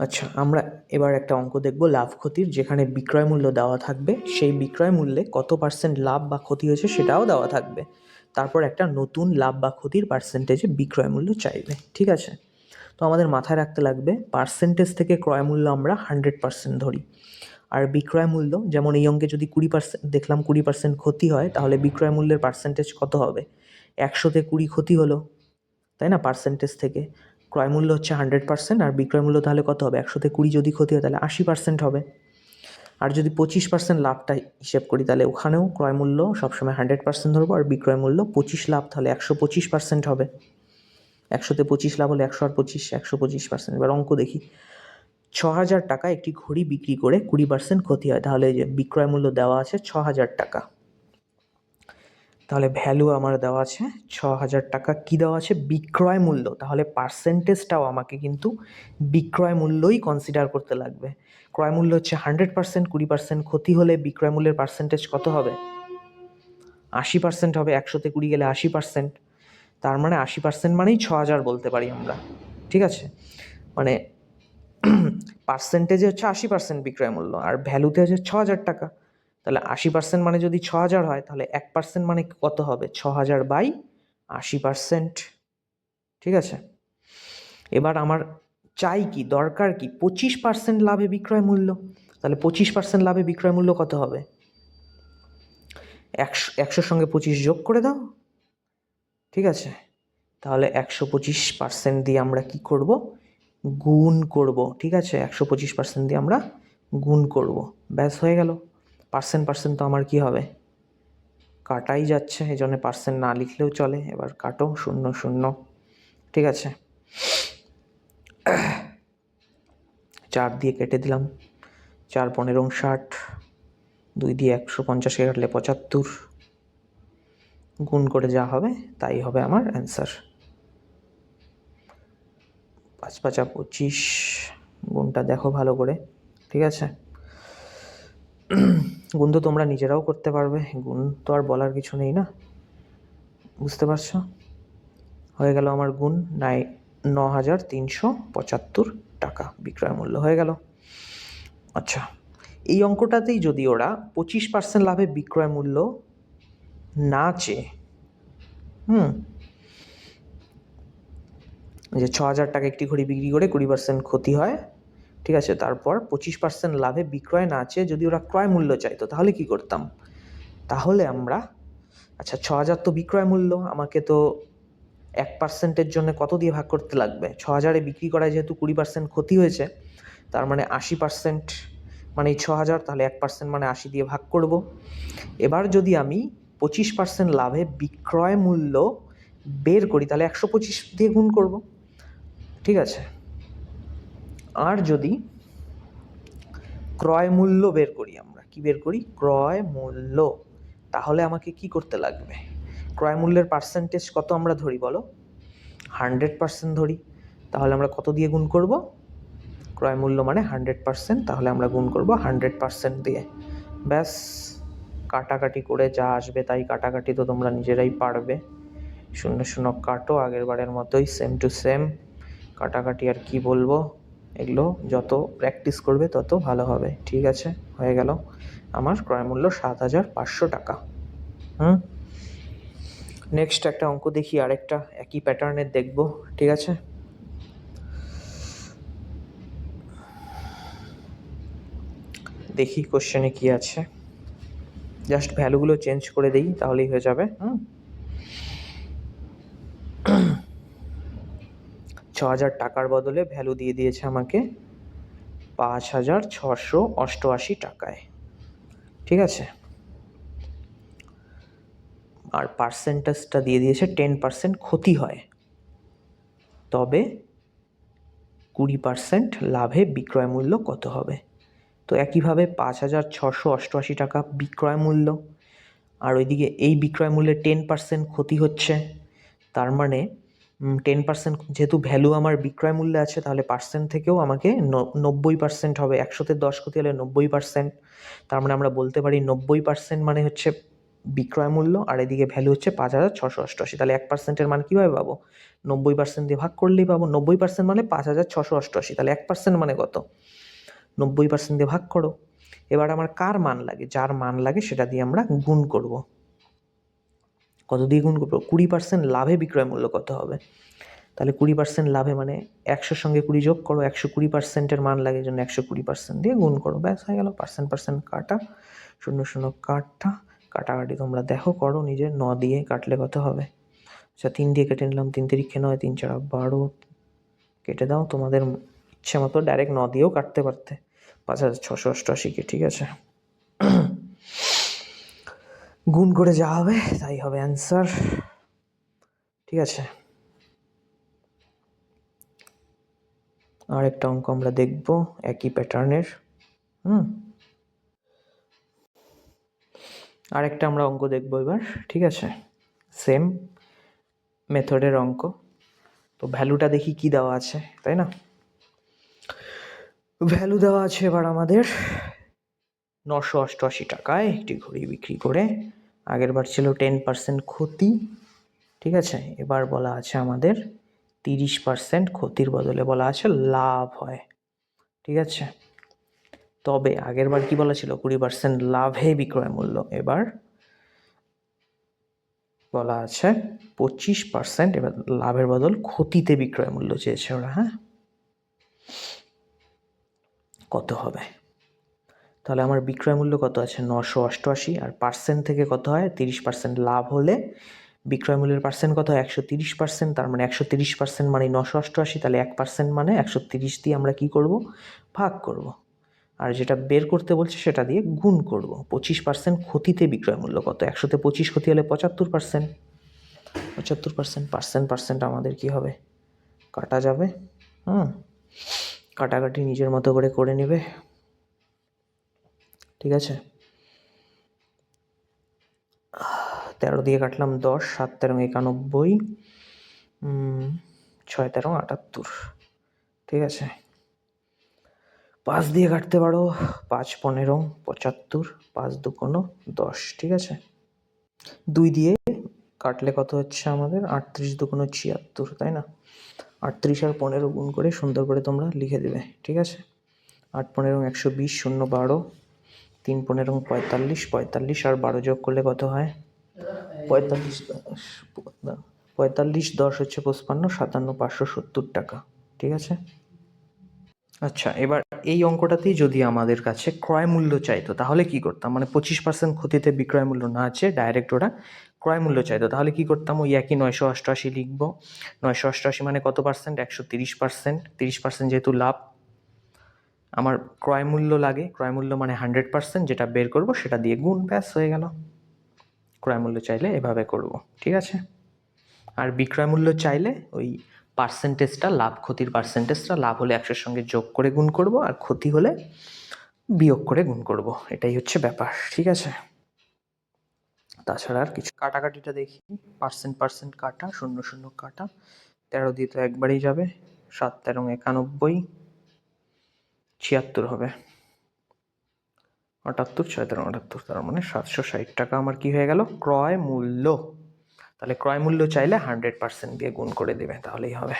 আচ্ছা, আমরা এবার একটা অঙ্ক দেখব লাভ ক্ষতির, যেখানে বিক্রয় মূল্য দেওয়া থাকবে, সেই বিক্রয় মূল্যে কত পার্সেন্ট লাভ বা ক্ষতি হয়েছে সেটাও দেওয়া থাকবে। তারপর একটা নতুন লাভ বা ক্ষতির পার্সেন্টেজে বিক্রয় মূল্য চাইবে। ঠিক আছে, তো আমাদের মাথায় রাখতে লাগবে পার্সেন্টেজ থেকে ক্রয় মূল্য আমরা 100% ধরি, আর বিক্রয় মূল্য, যেমন এই অঙ্কে যদি 20% দেখলাম 20% ক্ষতি হয়, তাহলে বিক্রয় মূল্যের পার্সেন্টেজ কত হবে? 100-তে 20 ক্ষতি হলো, তাই না? পার্সেন্টেজ থেকে ক্রয় মূল্য হচ্ছে 100%, আর বিক্রয় মূল্য তাহলে কত হবে? 100-তে 20 যদি ক্ষতি হয় তাহলে 80% হবে। আর যদি 25% লাভটা হিসেব করি, তাহলে ওখানেও ক্রয় মূল্য সবসময় 100% ধরবো, আর বিক্রয় মূল্য 25 লাভ, তাহলে 125% হবে। 100-তে 25 লাভ হলে 100 আর 25, 125%। এবার অঙ্ক দেখি, 6,000 টাকা একটি ঘড়ি বিক্রি করে 20% ক্ষতি হয়, তাহলে এই যে বিক্রয় মূল্য দেওয়া আছে 6,000 টাকা, তাহলে ভ্যালু আমার দেওয়া আছে 6,000 টাকা। কী দেওয়া আছে? বিক্রয় মূল্য। তাহলে পার্সেন্টেজটাও আমাকে কিন্তু বিক্রয় মূল্যই কনসিডার করতে লাগবে। ক্রয় মূল্য হচ্ছে 100%, 20% ক্ষতি হলে বিক্রয় মূল্যের পার্সেন্টেজ কত হবে? 80% হবে। 100-তে 20 গেলে 80%, তার মানে 80% মানেই 6,000 বলতে পারি আমরা। ঠিক আছে, মানে পার্সেন্টেজে হচ্ছে 80% বিক্রয় মূল্য, আর ভ্যালুতে হচ্ছে 6,000 টাকা। তাহলে 80% মানে যদি 6,000 হয়, তাহলে 1% মানে কত হবে? 6,000/80%। ঠিক আছে, এবার আমার চাই কি, দরকার কি? 25% লাভে বিক্রয় মূল্য। তাহলে 25% লাভে বিক্রয় মূল্য কত হবে? 100-100 সঙ্গে 25 যোগ করে দাও। ঠিক আছে, তাহলে 125% দিয়ে আমরা কি করব? গুণ করব। ঠিক আছে, 125% দিয়ে আমরা গুণ করব, ব্যাস হয়ে গেল। পার্সেন্ট পার্সেন্ট তো আমার কি হবে? কাটাই যাচ্ছে, এই জন্য পার্সেন্ট না লিখলেও চলে। এবার কাটো, 0 0। ঠিক আছে, 4 দিয়ে কেটে দিলাম, 4 15 60, 2 দিয়ে 150 কাটলে 75, গুণ করে যা হবে তাই হবে আমার অ্যান্সার। 5 5 25, গুণটা দেখো ভালো করে। ঠিক আছে, গুণ তো তোমরা নিজেরাও করতে পারবে, গুণ তো আর বলার কিছু নেই না, বুঝতে পারছো? হয়ে গেল আমার গুণ, 9,375 টাকা বিক্রয় মূল্য হয়ে গেল। আচ্ছা, এই অঙ্কটাতেই যদি ওরা 25% লাভে বিক্রয় মূল্য না চেয়ে, যে 6,000 টাকা একটি ঘড়ি বিক্রি করে 20% ক্ষতি হয়, ঠিক আছে, তারপর 25% লাভে বিক্রয় না চেয়ে যদি ওরা ক্রয় মূল্য চাইতো, তাহলে কি করতাম? তাহলে আমরা, আচ্ছা 6,000 তো বিক্রয় মূল্য, আমাকে তো 1%-এর জন্য কত দিয়ে ভাগ করতে লাগবে? 6,000-এ বিক্রি করায় যেহেতু 20% ক্ষতি হয়েছে, তার মানে 80% মানে 6,000, তাহলে 1% মানে 80 দিয়ে ভাগ করব। এবার যদি আমি 25% লাভে বিক্রয় মূল্য বের করি, তাহলে 125 দিয়ে গুণ করব। ঠিক আছে, আর যদি ক্রয় মূল্য বের করি, আমরা কি বের করি? ক্রয় মূল্য। তাহলে আমাকে কি করতে লাগবে? ক্রয় মূল্যের পার্সেন্টেজ কত আমরা ধরি বলো? 100% ধরি। তাহলে আমরা কত দিয়ে গুণ করব? ক্রয় মূল্য মানে 100%, তাহলে আমরা গুণ করব 100% দিয়ে। ব্যাস, কাটাকাটি করে যা আসবে তাই, কাটাকাটি তো তোমরা নিজেরাই পারবে। 0 0 কাটো, আগের বারের মতোই সেম টু সেম কাটাকাটি। আর কি বলবো, এগুলো যত প্র্যাকটিস করবে তত ভালো হবে। ঠিক আছে, হয়ে গেল আমার ক্রয় মূল্য 7,500 টাকা। নেক্সট একটা অঙ্ক দেখি, আরেকটা একই প্যাটার্নের দেখব। ঠিক আছে, দেখি কোশ্চেনে কি আছে, জাস্ট ভ্যালুগুলো চেঞ্জ করে দিই তাহলেই হয়ে যাবে। 6,000 টাকার বদলে ভ্যালু দিয়ে দিয়েছে আমাকে 5,688 টাকায়। ঠিক আছে, আর পার্সেন্টেজটা দিয়ে দিয়েছে 10% ক্ষতি হয়, তবে 20% লাভে বিক্রয় মূল্য কত হবে? তো একইভাবে 5,688 টাকা বিক্রয় মূল্য, আর ওইদিকে এই বিক্রয় মূল্যে 10% ক্ষতি হচ্ছে, তার মানে 10% যেহেতু ভ্যালু আমার বিক্রয় মূল্যে আছে, তাহলে পার্সেন্ট থেকেও আমাকে 90% হবে। 100-তে 10 ক্ষতি হলে 90%, তার মানে আমরা বলতে পারি 90% মানে হচ্ছে বিক্রয় মূল্য, আর এদিকে ভ্যালু হচ্ছে 5,688। তাহলে 1%-এর মান কীভাবে পাবো? 90% দিয়ে ভাগ করলেই পাবো। 90% মানে 5,688। তাহলে 1% মানে কত? 90% দিয়ে ভাগ করো। এবার আমার কার মান লাগে? যার মান লাগে সেটা দিয়ে আমরা গুণ করব। কত দিয়ে গুণ করবো? 20% লাভে বিক্রয় মূল্য কত হবে? তাহলে 20% লাভে মানে 100 সঙ্গে 20 যোগ করো, 120%-এর মান লাগে, জন্য 120% দিয়ে গুণ করো, ব্যাস হয়ে গেল। পার্সেন্ট কাটা, 0 কাটাকাটি তোমরা দেখো, করো নিজে। 9 দিয়ে কাটলে কত হবে? আচ্ছা 3 দিয়ে কেটে নিলাম, 3 তিরিক্ষে 9, 3 4 12, কেটে দাও তোমাদের ইচ্ছে মতো। ডাইরেক্ট 9 দিয়েও কাটতে পারতে 5,688-কে, ঠিক আছে। গুণ করে যা হবে তাই হবে অ্যান্সার, ঠিক আছে। আর একটা অঙ্ক আমরা দেখব একই প্যাটার্নের। আরেকটা আমরা অঙ্ক দেখব এবার, ঠিক আছে, সেম মেথডের অঙ্ক। তো ভ্যালুটা দেখি কি দেওয়া আছে, তাই না? ভ্যালু দেওয়া আছে এবার আমাদের 988 টাকায় একটি ঘড়ি বিক্রি করে। আগের বার ছিল 10% ক্ষতি, ঠিক আছে। এবার বলা আছে আমাদের 30% ক্ষতির বদলে বলা আছে লাভ হয়, ঠিক আছে। তবে আগের বার কি বলা ছিল? 20% লাভে বিক্রয় মূল্য। এবার বলা আছে 25%, এবার লাভের বদল ক্ষতিতে বিক্রয় মূল্য চেয়েছে ওরা। হ্যাঁ, কত হবে? তাহলে আমার বিক্রয় মূল্য কত আছে? 988, আর পার্সেন্ট থেকে কত হয়? 30% লাভ হলে বিক্রয় মূল্যের পার্সেন্ট কত হয়? 130%। তার মানে 130% মানে 988, তাহলে 1% মানে 130 দিয়ে আমরা কি করব? ভাগ করব। আর যেটা বের করতে বলছে সেটা দিয়ে গুণ করব। 25% ক্ষতিতে বিক্রয় মূল্য কত? 100-তে 25 ক্ষতি হলে 75%। 75% পার্সেন্ট আমাদের কি হবে? কাটা যাবে। কাটাকাটি নিজের মতো করে নেবে, ঠিক আছে। 13 দিয়ে কাটলাম 10, 7 13 91, 6 13 78, ঠিক আছে। 5 দিয়ে কাটতে পারো, 5 15 75, 5 2 10, ঠিক আছে। 2 দিয়ে কাটলে কত হচ্ছে আমাদের? 38 2 76, তাই না? 38 আর 15 গুণ করে সুন্দর করে তোমরা লিখে দেবে, ঠিক আছে। 8 15 120, 0 12, 3 15 45, 45 আর 12 যোগ করলে কত হয়? 45 10 হচ্ছে 55, 57 570 টাকা, ঠিক আছে। আচ্ছা, এবার এই অঙ্কটাতেই যদি আমাদের কাছে ক্রয় মূল্য চাইতো তাহলে কি করতাম? মানে 25% ক্ষতিতে বিক্রয় মূল্য না আছে, ডাইরেক্ট ওরা ক্রয় মূল্য চাইতো, তাহলে কি করতাম? ওই একই 988 লিখবো। 988 মানে কত পার্সেন্ট? 130%। 30% যেহেতু লাভ, আমার ক্রয় মূল্য লাগে, ক্রয় মূল্য মানে 100%, যেটা বের করব সেটা দিয়ে গুণ, ব্যাস হয়ে গেল। ক্রয় মূল্য চাইলে এভাবে করব, ঠিক আছে। আর বিক্রয় মূল্য চাইলে ওই পার্সেন্টেজটা, লাভ ক্ষতির পার্সেন্টেজটা, লাভ হলে 100-এর সঙ্গে যোগ করে গুণ করব, আর ক্ষতি হলে বিয়োগ করে গুণ করব, এটাই হচ্ছে ব্যাপার, ঠিক আছে। তাছাড়া আর কিছু। কাটাকাটিটা দেখি, পার্সেন্ট কাটা, 0 কাটা, 13 দিয়ে তো একবারেই যাবে, 7 13 91, 76 হবে, 78 6 13 78, তার মানে 760 টাকা আমার কি হয়ে গেল? ক্রয় মূল্য। তাহলে ক্রয় মূল্য চাইলে 100% দিয়ে গুণ করে দেবে, তাহলেই হবে।